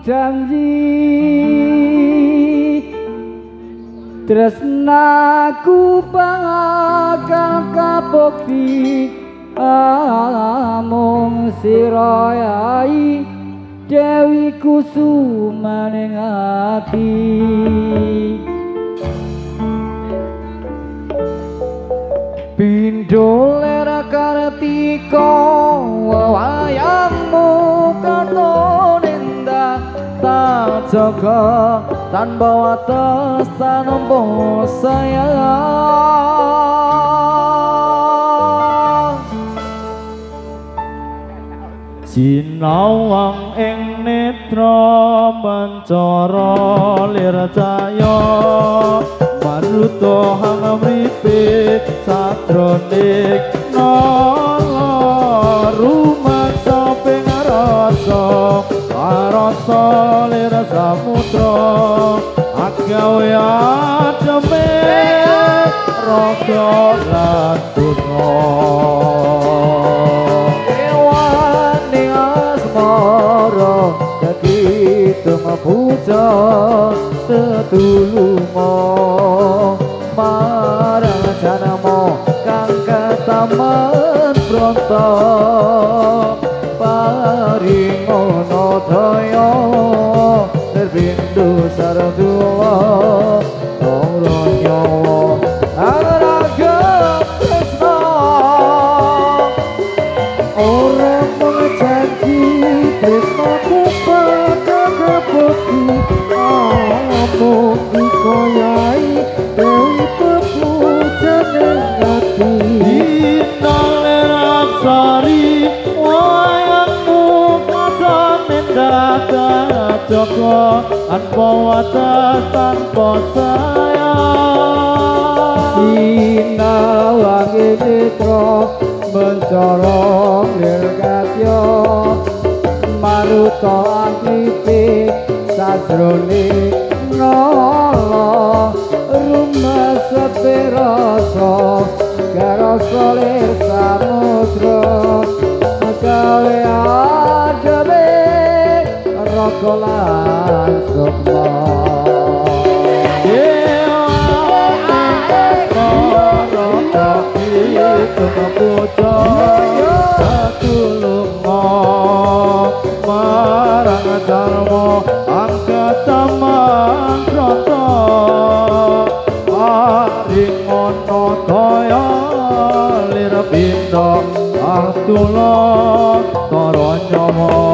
janji tresnaku bakal kabukti amung sira yai Dewi Kusuma ning ati pindho lera kartika wayangmu katon indah tak jaga tanpa wates tanpa sayang sinawang ing netra mancara lircaya maruta hang mripe satroning nala rumaksa ping rasa rasa lir samudra agawe ademe raga lan tuna ewane asmara dadi tumapuja tetulunga marang janama kang kataman bronto paringono daya terbindu sarduwa ora nyawa araga tresno ora menjanji tresno bakal kabukti amung dikoyai dewi pepujan ning ati inang lerap sari Joko tanpa wates tanpa sayang sinawangi mitra mencorong dirgatya maruta angklipi sajroning nala rumas sepirasa garasa lir samudra gawe ademe rokolan sukma marang jarmo angkat taman rata aringono daya lir pindha artula karo nyawa